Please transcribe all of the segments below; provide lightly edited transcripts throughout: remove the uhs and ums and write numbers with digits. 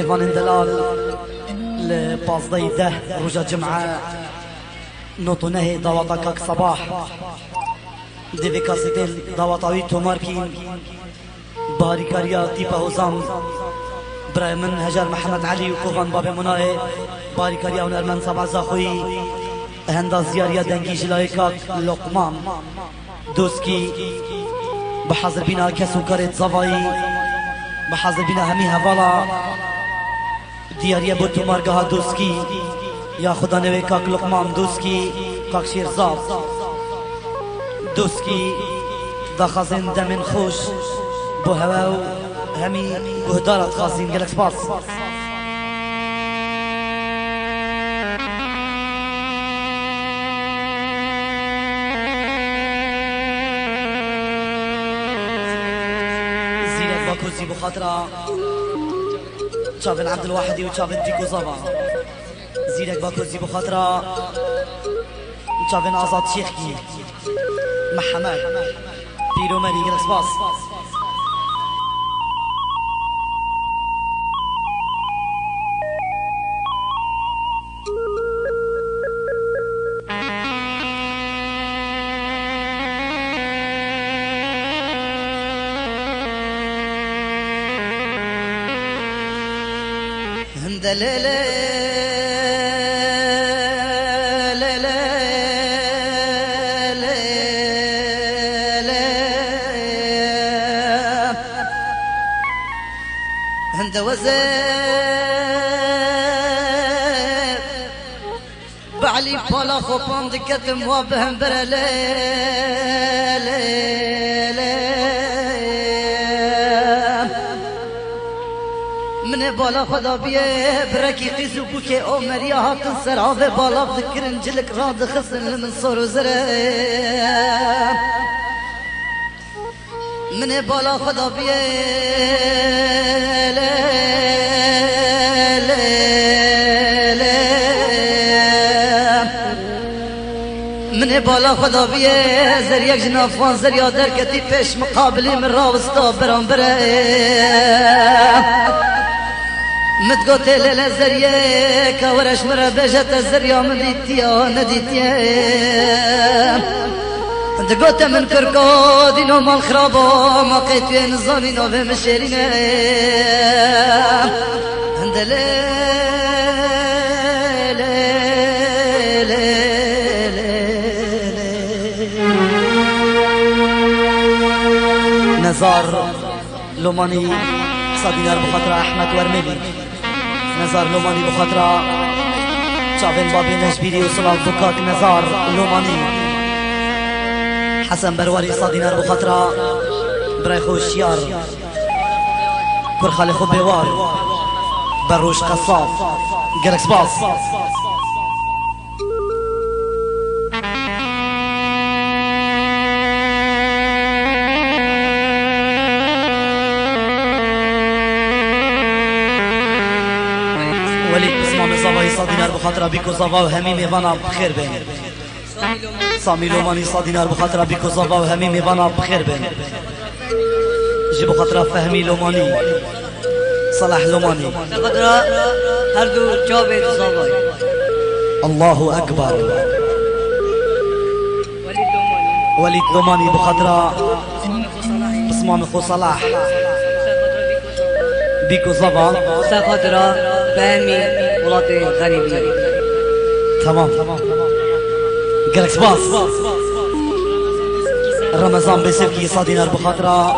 مهمان دلال لبازدهی ده رجا جمعه نوتونه دواتا کاک صباح دیوی کسی دل دواتاوی تومار کین باری کاریا تیپا حوزان برای من هجر محمد علی و کوفان باب مناه باری کاریا و نرمن سبع زاخوی هندا زیاریا دنگی جلای کاک لقمان دوست کی بحضر بینا کسو کرد زوایی بحضر بینا همی حوالا دیاریا بو تو مرگاه دوست کی یا خدا نوی کاک لقمان دوست کی کاک شیرزاد دوست کی دا خازن دمن خوش بو هوا و همی بهدارت خازین گلک سپاس زينة باكوزي بخاطرة شافن عبد الواحدي وشافن ديكو زابا زينة باكوزي بخاطرة شافن آزاد شيخكي محمد بيرو مري جلك سباس هند وزير بعلي بالا خوبان دكتم وابهم برلي من بالا خدا بيه بركي قيسو بوكي او مريا هاتن سرعه بالا بذكرن جلك راد خسن من صور وزره من بالا خدا بيه من بالا خدا بيه زريك جنافان زريا دركتي پیش مقابلي من راوستا برام بره متقوت ليلة زريا كورش مرا بجت الزريا من ديتيا نديتيا تقوت من كركو دينو مال خرابو ما قيت وين الظالين وفي مشيرين عند نزار لوماني صدينار بخاطرة أحمد ورملي نزار لوماني بخاطرة شافن بابي نجبيري وصلاة فكاك نزار لوماني حسن برواري صدينار بخاطرة بريخو الشيار كرخالي خو بيوار بروش قصاف جركس باص وليد بسمام الزواي صدينار بخاطرة بيكو زوا وهمي ميفانا بخير بين سامي لوماني صدينار بخاطرة بيكو زوا وهمي ميفانا بخير بين جي بخاطرة فهمي لوماني صلاح لوماني بخاطرة هردو جابت زواي الله أكبر وليد لوماني بخاطرة بسمام خو صلاح بيكو زوا بخاطرة فهمي ولاتي غريبي تمام جالكس باص رمضان بسبكي صادينار بخاطرة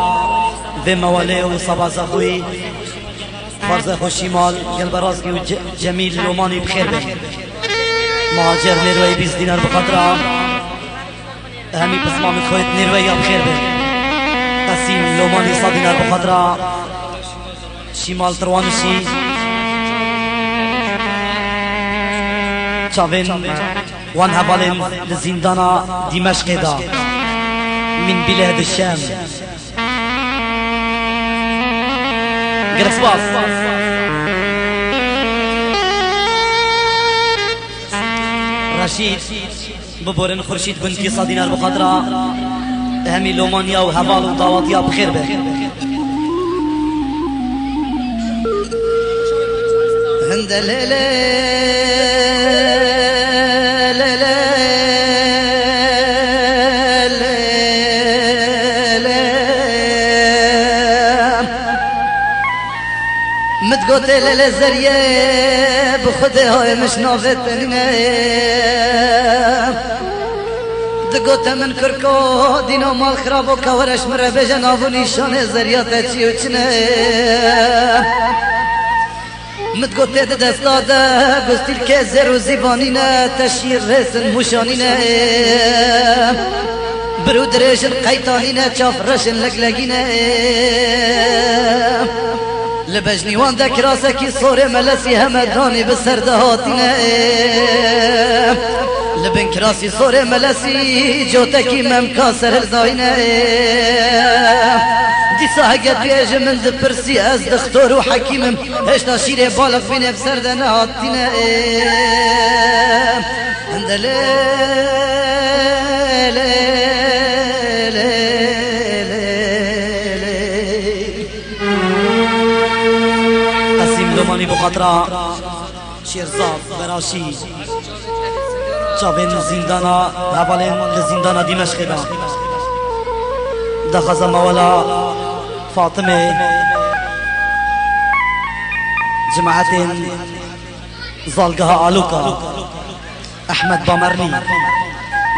في مواليه وصبا زخوي فرز خو شمال قلب راسكي وجميل لوماني بخير به مهاجر نروي 20 دينار بخاطرة همي بسمام خويت نروي بخير به قسيم لوماني صادينار بخاطرة شمال تروانشي شافين وان هبالين لزندان دمشق دا من بلاد الشام جرس باص رشيد ببورن خورشيد بنتي صادينار بخاطرة همي لومانيا وهبال ودعواتيا بخير به هند ليلة متقوت للزرية بخده هاي مش نافتنا دقوت من كركو دينو مال خرابو كورش مره بجنابو نيشان زريات چيوچنا متقوت دستاده بستيل كزر و زيبانينا تشير رسن مشانينا برود رشن قيطانينا چاف رشن لقلقينا لبجنيوان دك راسكي صوري ملسي همداني بسرده هاتينا لبن كراسي صوري ملسي جوتكي ممكاسر الزاينة دي ساقت بيج من دبرسي از دختور وحكيم هشتا شيري بالغ بين بسرده نهاتينا لومانی بخاطرا شیرزاد براشی چاوین زندانا حوالین لزندانا دمشق دا دخز مولا فاطمه جماعت زالقها آلوكا احمد بامرني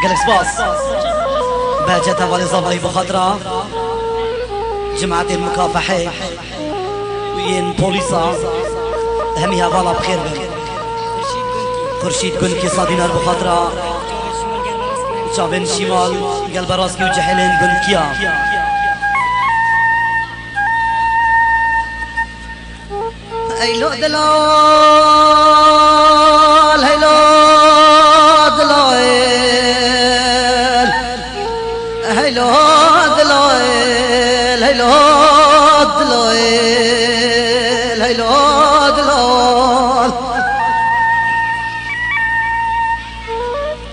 قلقس باس باجت حوالي زباي بخاطرا جماعت المكافحة وين بوليسا همي هوالا بخير بن خورشید گنکی صادینار بخاطرا چاوین شمال قلب راسکی و جحلین گنکیا ایلو دلال ایلو دلال ایلو دلال ایلو دلال ایلو دلال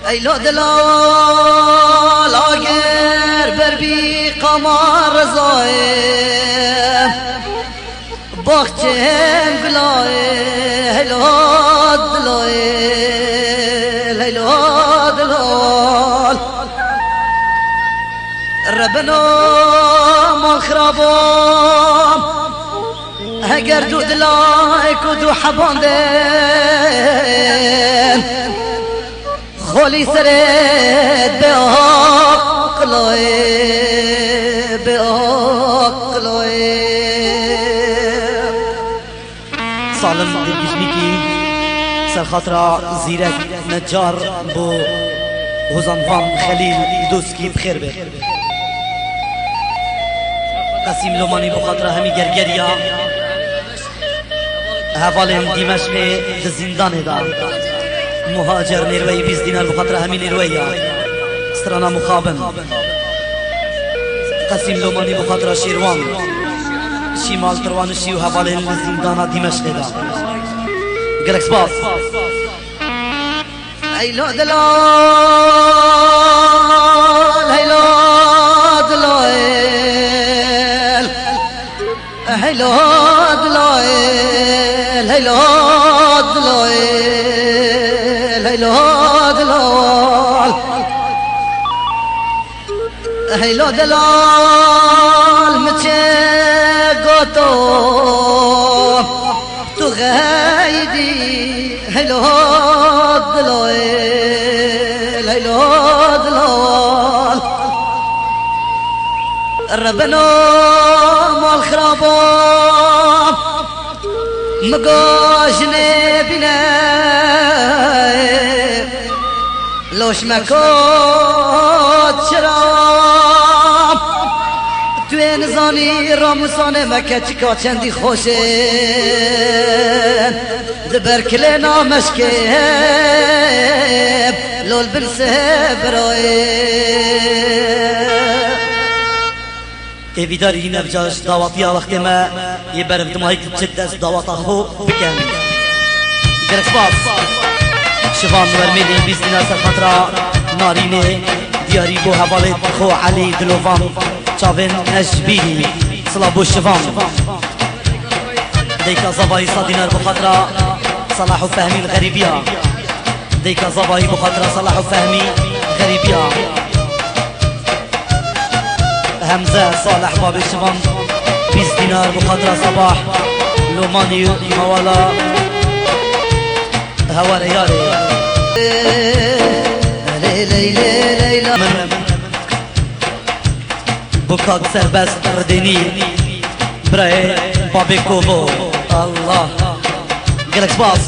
ایلو دلال اگر بر بی قمار رضای باخچم گلای ایلو دلال ایلو دلال ربنا ما خرابم اگر دو دلای کدو حباندن خالی سرت به عقلای به عقلای سالم دلگشنیکی سرخاطر زیرک نجار بو حزنفان خلیل دوسکی بخیر به قسیم لومانی بخاطر همی گرگریا حوالیم دمشق زندان دا مهاجر نیروی 20 دینار بخاطر همین نیروی استرانا مخابن قسیم لومانی بخاطر شیروان شمال تروانشی و حوالین زندان دمشق دا گلکس باس ایلو دلال ایلو دلال ایلو دلال ایلو دلال ایلو دلال ایلو دلال مچه گوتو تو غیدی ایلو دلال ایلو دلال ربنا مال خرابا مقاجني بنا لوش مكوت شراب توين زاني راموسانه مكتشكا چندي خوشن دبركلنا مشكب لول بنسه براي ایویداری نفجاش دعوتی وقتی ما یه برم دمایی تجد از دعوت خو بکن گرک باز شفان ورمیلی 20 دینار سر خطرا نارینه دیاری بو حواله خو علی دلوفان چاوین اشبیلی صلابو شفان دیکا زبایی 100 دینار بخطرا صلاح فهمي الغريبية ديكا زباي بخاطر صلاح فهمي غريبية همزة صالح بابي شبان 20 دينار بخاطر صباح لوماني مولا هوا ريالي بوكاك سربس رديني براي بابي كوبو الله قالك سباس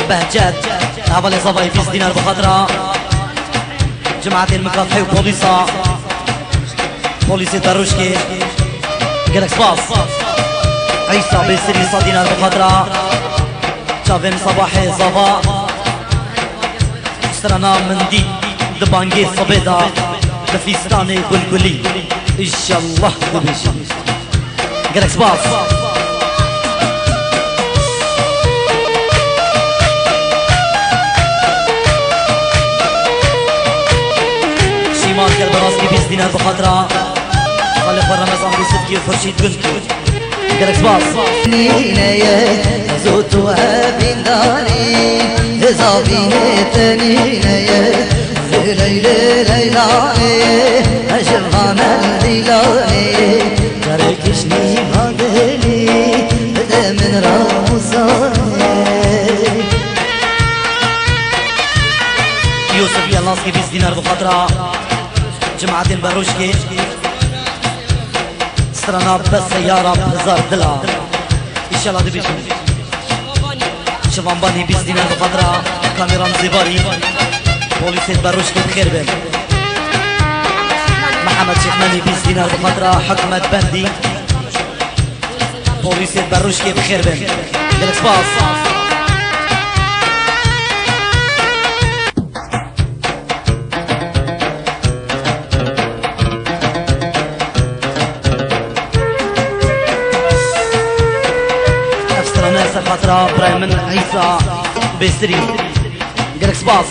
بهجات هبالي صباي 20 دينار بخاطرها جماعة المكافحة وبوليسا بوليسي داروشكي قالك سباس عيسى بيسري 100 دينار بخاطرها شافين صباحي صبا اشترنا من دي دبانجي صبيدا دفيستاني قلقلي ان شاء الله دبش قالك سباس شيمال قلب راسكي 20 دينار بخاطرها خلف رمضان بصدقي وفرشيد بنتي قالك سباس نينية زوتها بين داري زابيني تنينية ليلة ليلاني أشرغان الليلاني تركشني مغلي بدا من رمضاني يوسف يلاسكي 20 دينار بخاطرها جماعة البروشكي سترانا بالسيارة بهزار دلع إن شاء الله دبيشن شبان باني 20 دينار بخاطرها كاميران زباري بوليسيت بروشكي بخير بهم محمد شيخماني 20 دينار بخاطرها حكمت بندي بوليسيت بروشكي بخير بهم قالك سباس فترة براي من عيسى بيسري قالك سباس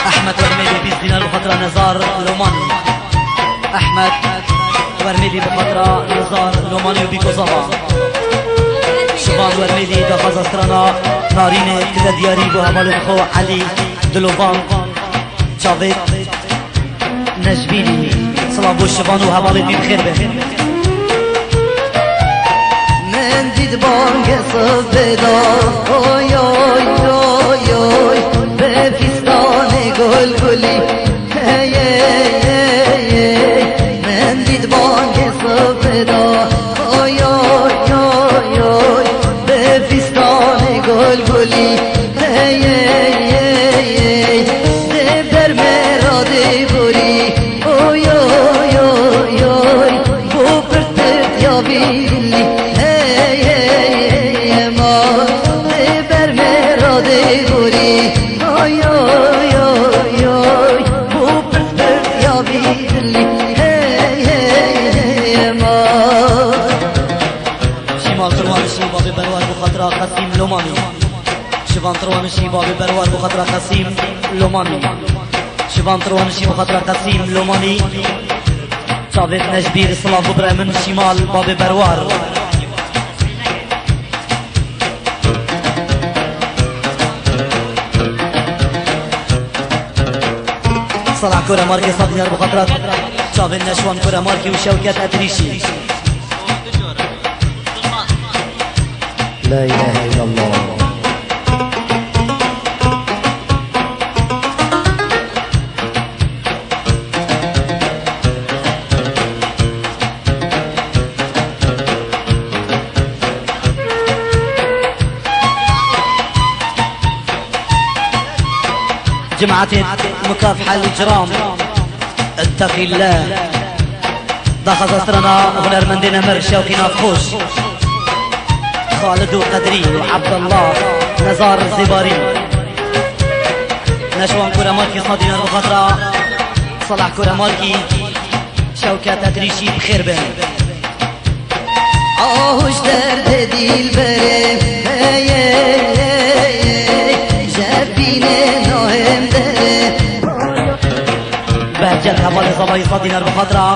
أحمد ورميلي 20 دينار بفترة نزار لوماني أحمد ورميلي بفترة نزار لوماني وبيكو زبا شبان ورميلي دخل سترانا ناريني كذا دياري بوهمال الخو علي دلوفان جافيد نجبيني صلابو الشبان وهمالي بخير به من دید بانگ صبدا اوی اوی اوی اوی به فیستان گل گلی هی هی من دید بانگ صبدا اوی اوی اوی اوی به فیستان گل گلی هی هی در مرا دیوری اوی اوی اوی اوی بو پرتت یا بیلی قسيم لوماني شبان تروانشي بابي بروار بخطرة قسيم لوماني شبان تروانشي بخطرة قسيم لوماني صابت نجبير صلاف برامن شمال بابي بروار صلاح كورة ماركي صادنيار بخطرة صابت نشوان كورة ماركي وشوكات أتريشي لا إله إلا الله جماعة مكافحة الإجرام اتقي الله دخل أسرنا هنر من دينا مر شوقي نافخوش خالد وقدري وعبد الله نزار الزباري نشوان كورة مالكي صادين الخطرة صلاح كورة مالكي شوكة تدريشي بخير بهم آهوش درد دیل بره جبینه ناهم دره بهجت حوالي صباي صادين الخطرة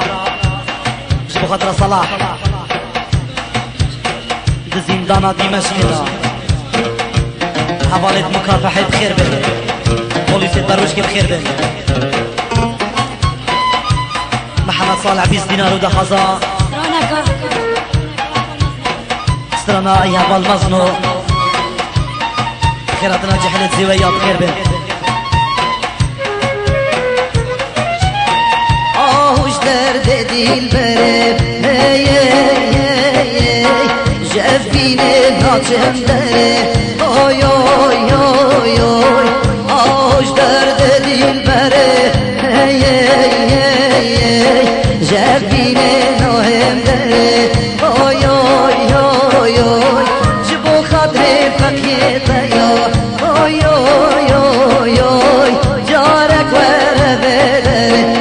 مش بخطرة صلاح دانا دمشقنا حوالة مكافحة بخير بن بوليس البروشكي بخير بن محمد صالح 20 دينار وده خزا استرانا ايها بالمزنو خيراتنا جحلة زوية بخير بن آهوش درد دل بره هی هی جفینه ناچم بره آی آی آی آی آهوش درد دل بره هی هی جفینه ناهم بره آی آی آی آی جبو خاطر فقیه تیا آی آی آی آی جارک وره بدره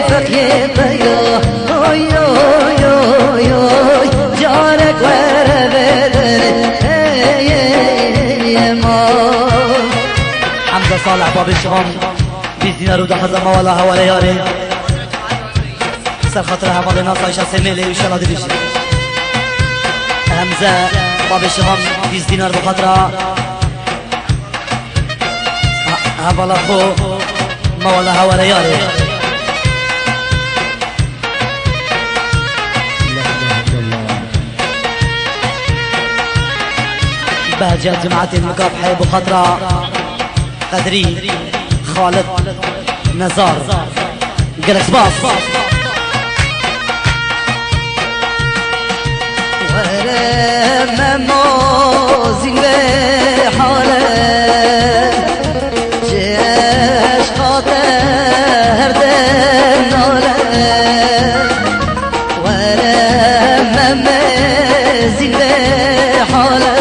فقيه طيا اوي اوي اوي اوي جارك ورا بدر يا ما حمزة صالح باب الشغام 20 دينار وده خزا ما ولا هوا ليالي سر خاطر هوا الناس عايشة سميلي وان شاء الله دبيش حمزة باب الشغام 20 دينار بخاطرها هوا لخو ما ولا هوا ليالي بهجة جماعة المكافحة بخاطرة قدري خالد نزار جلس باص ورم موزين بحالة جاش خاطر دنالة ورم موزين بحالة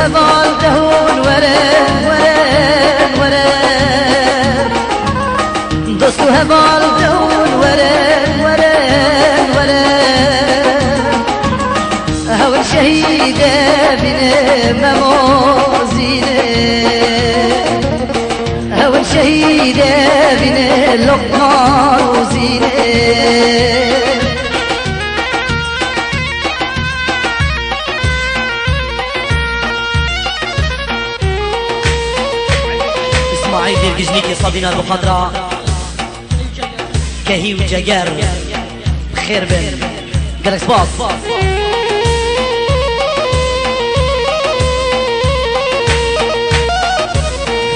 هبال دهون ورن ورن ورن دوستو هبال دهون ورن ورن ورن هول شهيدة بن مموزينة هول شهيدة بن لقمان وزينة اسماعيل الجزنيكي صدينا بخضراء كهي وجاجر بخير بن جالكس باص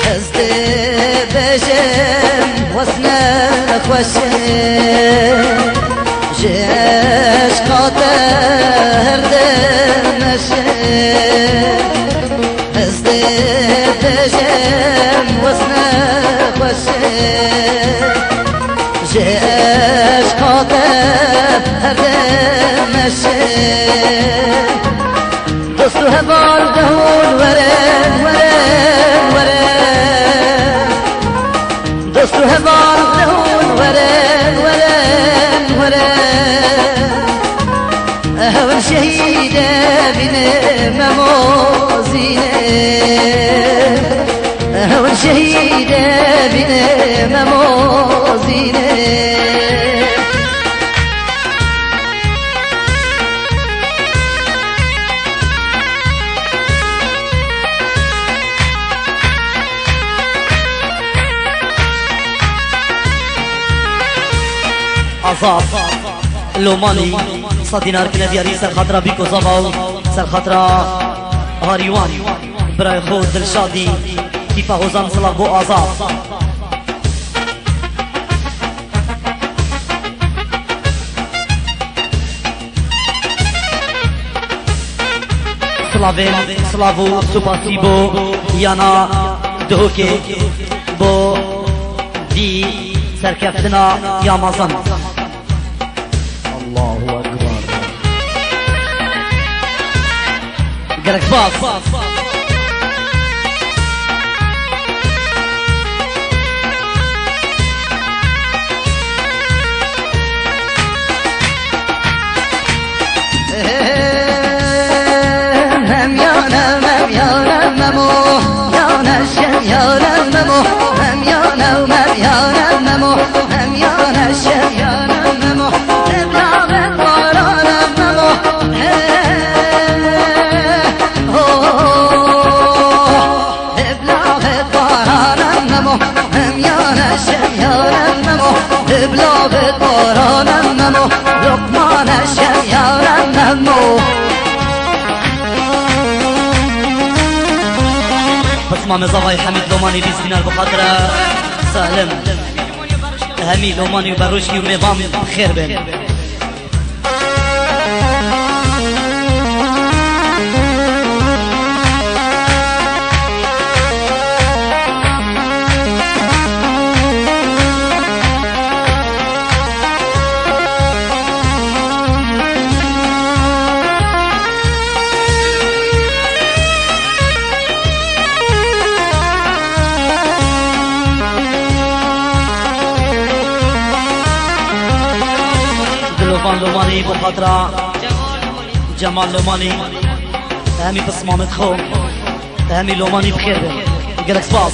خزد بجم وسنك وشم جاش قطر دمشم خزد بجم وسنك وشم جاش قطر دمشم دوستو هبال دهون ورن ورن ورن دوستو هبال دهون ورن ورن ورن هون شهيدة بن مموزينة هون شهيدة بن مموزينة عصاب لوماني صدينار كنا دياري سر خطرة بيكو زباو سر خطرة هاريوان براي خود دلشادي كيفا هوزان صلاح بو عصاب سلافين سلافو سوباسيبو يانا دوكي بو دي سركفتنا يا مازن الله أكبر جالك باص هم يانا مم يانا ممو يانا اسمع مزاوي حميد لوماني 20 دينار بخاطر سالم همي لوماني وبروشي وميضام بخير بين دلوفان لوماني بخاطر جمال لوماني همي بصمامة خو همي لوماني بخير بين قالك سباس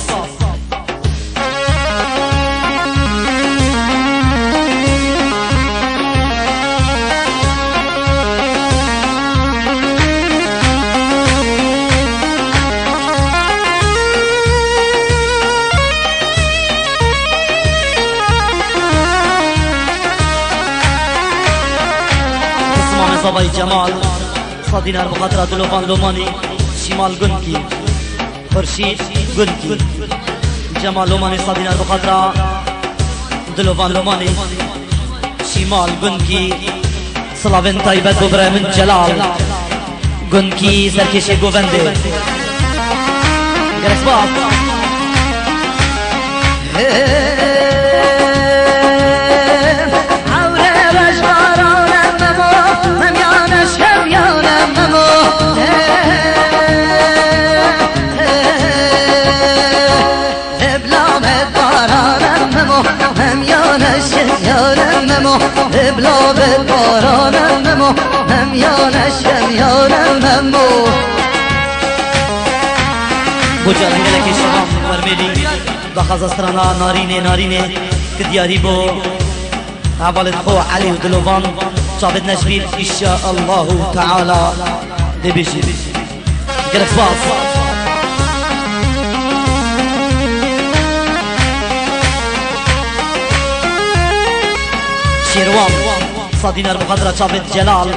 صباي جمال صدينا بخاطر دلوفان لوماني شمال قنكي خرشيد قنكي جمال لوماني صدينا بخاطر دلوفان لوماني شمال قنكي سلافين طيبت وبرامن جلال قنكي سركشي قوفندي قرسباب بلا بالباران الممو هم يانشم يانم همو بجار ملك الشمام ورميلي بخاز استرانا ناريني ناريني كدياري بو عبالت خو علي ودلوفان شابت نشبيل إن شاء الله تعالى دي بيجي قلت باص شيروان صدينا بخاطر شابت جلال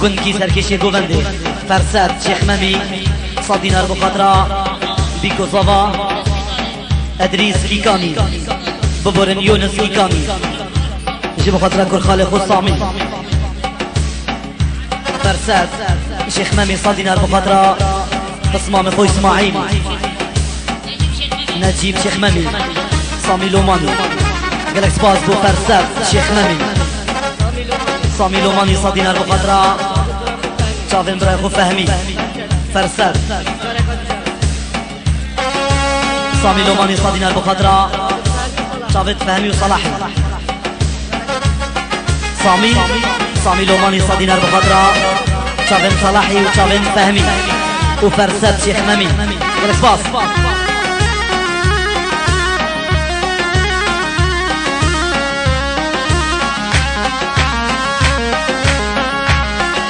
قنكي سركشي قوفندي فرسات شيخ ممي صدينا بخاطر بيكو صبا ادريس كيكامي ببورن يونس كيكامي جي بخاطر كل خالي خصامي فرسات شيخ ممي صدينا بخاطر بصمام خوي اسماعيل نجيب شيخ ممي صامي لوماني قالك سباس بو فرسات شيخ ممي صامي لوماني صدينا بخاطر شافن برايخو فهمي فرسات صامي لوماني صدينا بخاطر شافت فهمي وصلاحي صامي لوماني صدينا بخاطر شافن صلاحي وشافن فهمي وفرسات شيخ ممي قالك سباس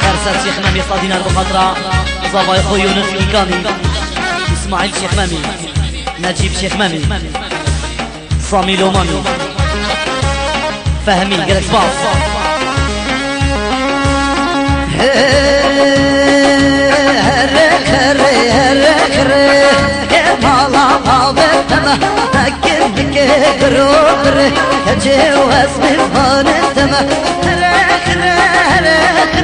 فرسات شيخ ممي صدينا بخاطر صباي خو يونس كيكامي اسماعيل شيخ ممي نجيب شيخ ممي صامي لوماني فهمي قالك سباس هرك هري هرك هري مالا عابتما تكن كروبري كجواز من فانتما هرك هرك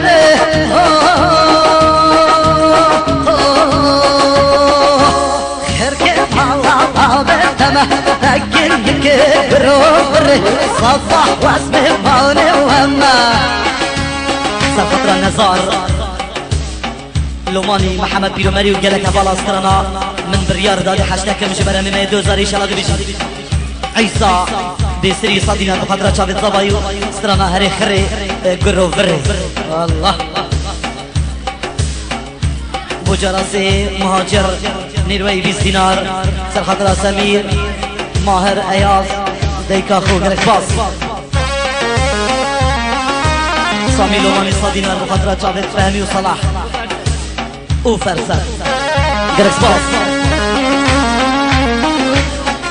هري مالا عابتما تكن كروبري صفح واسمه فاني وهما سفترة النزار لوماني محمد بيرو مري وقالك هبالا استرنا من بريار دادي حشتك مجبرة مما يدوزار إن شاء الله بيجي عيسى بيسري صدينا بخاطر شافت زبايو استرنا هري خري قرو فري الله بوجراسي مهاجر نيروي 20 دينار سر خاطر سمير ماهر اياز ديكا خو قالك باص صامي لوماني صدينا بخاطر شافت فهمي وصلاح وفرسات قالك باص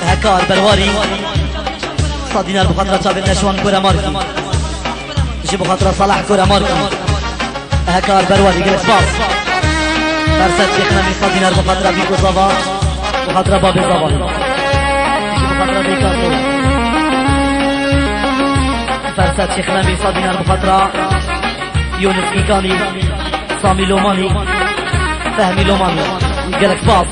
هكار برواري صدينا بخاطر شافت نشوان كورا ماركي جي بخاطر صلاح كورا ماركي هكار برواري قالك باص فرسات شيخ ممي صدينا بخاطر بيكو صبا بخاطر باب الزبان بخاطر بيكاتو فرسات شيخنا ميصا دينار بخاطر يونس ميكاني سامي لوماني فهمي لوماني قالك باص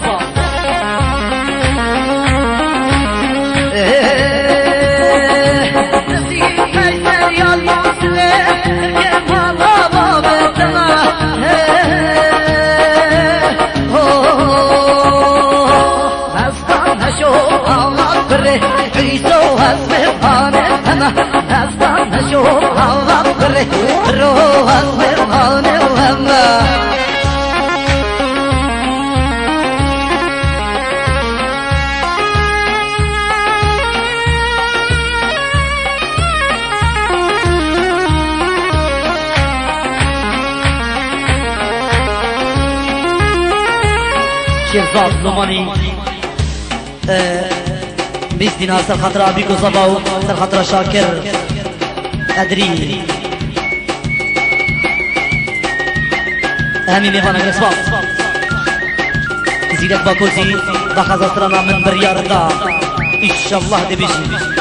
شيرزاد لوماني 20 دينار سر خاطر ابيكو صباو سر خاطر شاكر ادري همي ميفانا قرصبا زيدك باكوزي بخزا سرنا من بريار دا ان شاء الله دي بيجي